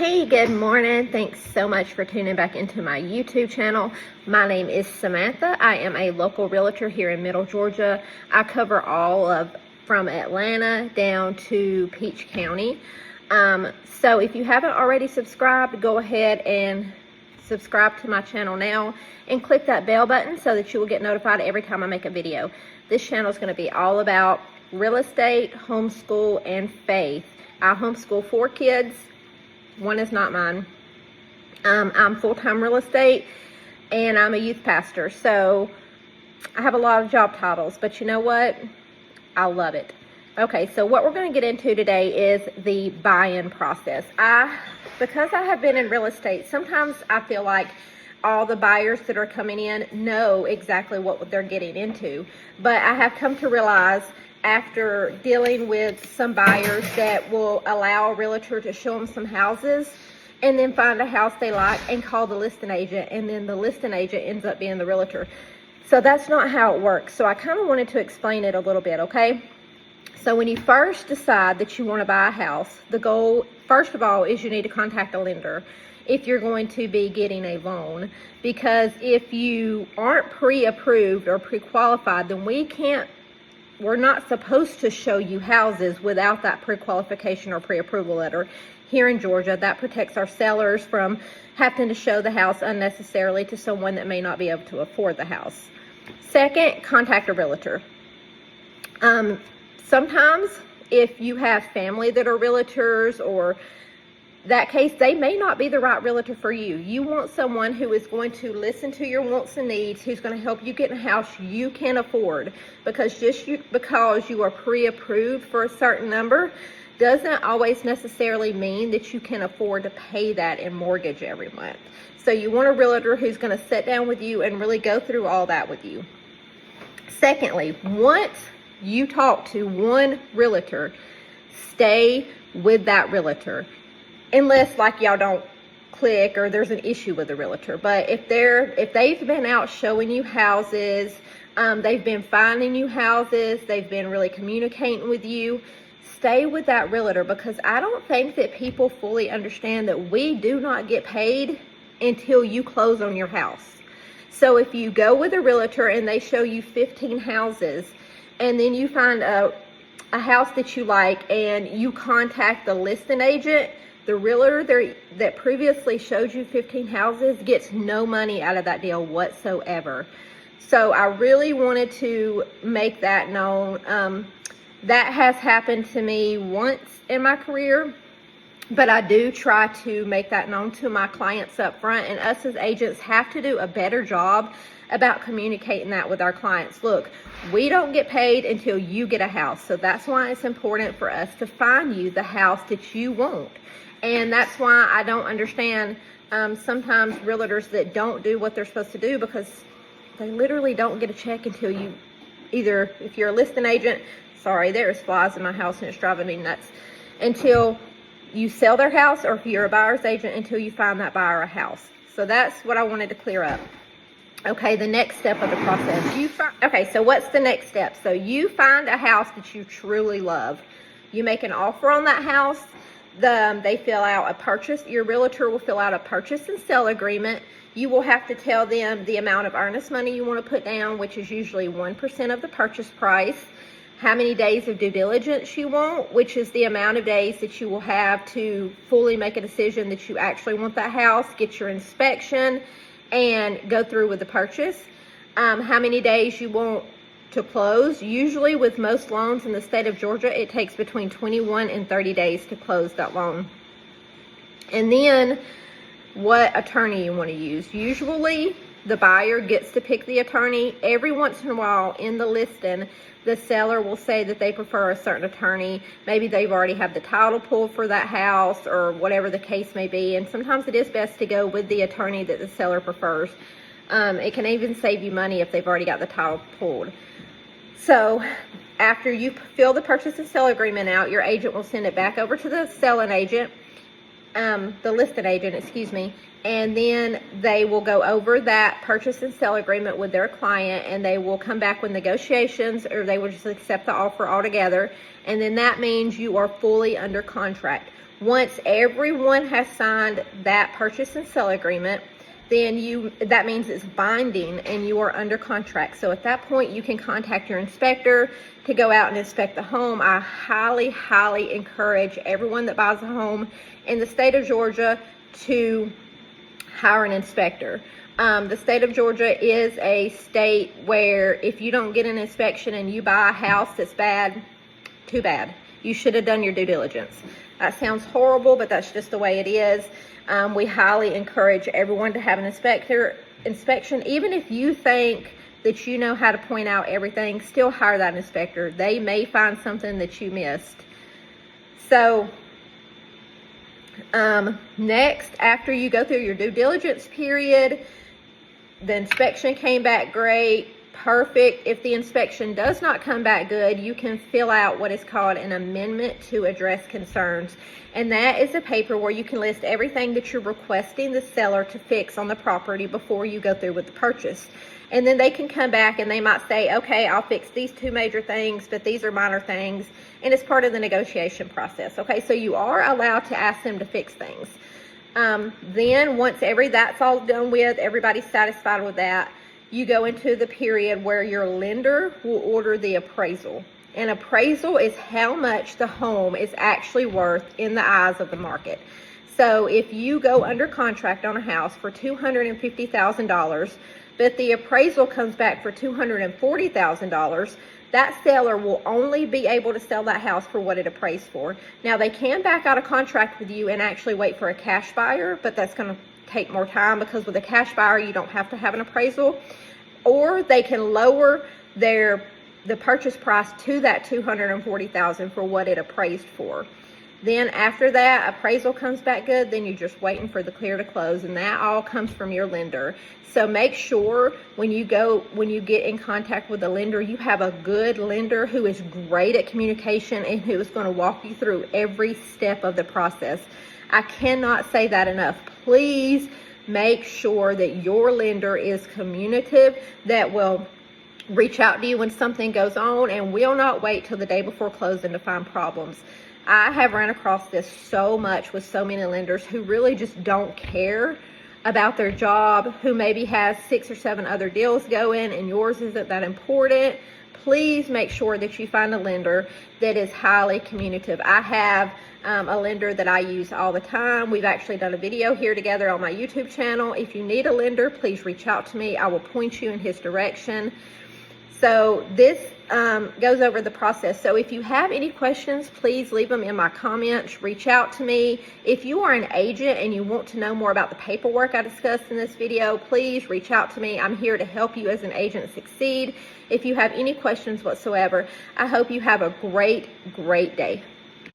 Hey, good morning. Thanks so much for tuning back into my YouTube channel. My name is Samantha. I am a local realtor here in Middle Georgia. I cover all of from Atlanta down to Peach County. So if you haven't already subscribed, go ahead and subscribe to my channel now and click that bell button so that you will get notified every time I make a video. This channel is going to be all about real estate, homeschool, and faith. I homeschool 4 kids. One is not mine. I'm full-time real estate and I'm a youth pastor. So I have a lot of job titles, but you know what? I love it. Okay, so what we're going to get into today is the buy-in process. Because I have been in real estate, sometimes I feel like all the buyers that are coming in know exactly what they're getting into. But I have come to realize after dealing with some buyers that will allow a realtor to show them some houses and then find a house they like and call the listing agent, and then the listing agent ends up being the realtor. So that's not how it works. So I kind of wanted to explain it a little bit, okay? So when you first decide that you want to buy a house, the goal, first of all, is you need to contact a lender if you're going to be getting a loan. Because if you aren't pre-approved or pre-qualified, then we're not supposed to show you houses without that pre-qualification or pre-approval letter. Here in Georgia, that protects our sellers from having to show the house unnecessarily to someone that may not be able to afford the house. Second, contact a realtor. Sometimes if you have family that are realtors or that case, they may not be the right realtor for you. You want someone who is going to listen to your wants and needs, who's going to help you get in a house you can afford. Because because you are pre-approved for a certain number doesn't always necessarily mean that you can afford to pay that in mortgage every month. So you want a realtor who's going to sit down with you and really go through all that with you. Secondly, once you talk to one realtor, stay with that realtor. Unless like y'all don't click or there's an issue with the realtor. But if they've been out showing you houses, they've been finding you houses, they've been really communicating with you, stay with that realtor. Because I don't think that people fully understand that we do not get paid until you close on your house. So if you go with a realtor and they show you 15 houses and then you find a house that you like and you contact the listing agent, the realtor that previously showed you 15 houses gets no money out of that deal whatsoever. So I really wanted to make that known. That has happened to me once in my career, but I do try to make that known to my clients up front, and us as agents have to do a better job about communicating that with our clients. Look, we don't get paid until you get a house, so that's why it's important for us to find you the house that you want. And that's why I don't understand sometimes realtors that don't do what they're supposed to do, because they literally don't get a check until you either, if you're a listing agent, sorry, there's flies in my house and it's driving me nuts, until you sell their house, or if you're a buyer's agent, until you find that buyer a house. So that's what I wanted to clear up. Okay, the next step of the process. Okay, so what's the next step? So you find a house that you truly love. You make an offer on that house. They fill out a purchase. Your realtor will fill out a purchase and sell agreement. You will have to tell them the amount of earnest money you want to put down, which is usually 1% of the purchase price. How many days of due diligence you want, which is the amount of days that you will have to fully make a decision that you actually want that house, get your inspection, and go through with the purchase. How many days you want to close. Usually with most loans in the state of Georgia, it takes between 21 and 30 days to close that loan. And then what attorney you want to use. Usually the buyer gets to pick the attorney. Every once in a while in the listing, the seller will say that they prefer a certain attorney. Maybe they've already had the title pulled for that house or whatever the case may be. And sometimes it is best to go with the attorney that the seller prefers. It can even save you money if they've already got the title pulled. So after you fill the purchase and sell agreement out, your agent will send it back over to the selling agent, the listed agent, excuse me, and then they will go over that purchase and sell agreement with their client, and they will come back with negotiations, or they will just accept the offer altogether. And then that means you are fully under contract. Once everyone has signed that purchase and sale agreement, then that means it's binding and you are under contract. So at that point, you can contact your inspector to go out and inspect the home. I highly, highly encourage everyone that buys a home in the state of Georgia to hire an inspector. The state of Georgia is a state where if you don't get an inspection and you buy a house that's bad, too bad. You should have done your due diligence. That sounds horrible, but that's just the way it is. We highly encourage everyone to have an inspection. Even if you think that you know how to point out everything, still hire that inspector. They may find something that you missed. So next, after you go through your due diligence period, the inspection came back great, perfect. If the inspection does not come back good, you can fill out what is called an amendment to address concerns. And that is a paper where you can list everything that you're requesting the seller to fix on the property before you go through with the purchase. And then they can come back and they might say, okay, I'll fix these 2 major things, but these are minor things. And it's part of the negotiation process. Okay, so you are allowed to ask them to fix things. Then once that's all done with, everybody's satisfied with that, you go into the period where your lender will order the appraisal. An appraisal is how much the home is actually worth in the eyes of the market. So if you go under contract on a house for $250,000, but the appraisal comes back for $240,000, that seller will only be able to sell that house for what it appraised for. Now, they can back out of contract with you and actually wait for a cash buyer, but that's going to take more time because with a cash buyer, you don't have to have an appraisal. Or they can lower the purchase price to that $240,000 for what it appraised for. Then after that appraisal comes back good, then you're just waiting for the clear to close, and that all comes from your lender. So make sure when you get in contact with the lender, you have a good lender who is great at communication and who is going to walk you through every step of the process. I cannot say that enough. Please make sure that your lender is communicative, that will reach out to you when something goes on and will not wait till the day before closing to find problems. I have run across this so much with so many lenders who really just don't care about their job, who maybe has 6 or 7 other deals going and yours isn't that important. Please make sure that you find a lender that is highly communicative. I have a lender that I use all the time. We've actually done a video here together on my YouTube channel. If you need a lender, please reach out to me. I will point you in his direction. So this goes over the process. So if you have any questions, please leave them in my comments. Reach out to me. If you are an agent and you want to know more about the paperwork I discussed in this video, please reach out to me. I'm here to help you as an agent succeed. If you have any questions whatsoever, I hope you have a great, great day.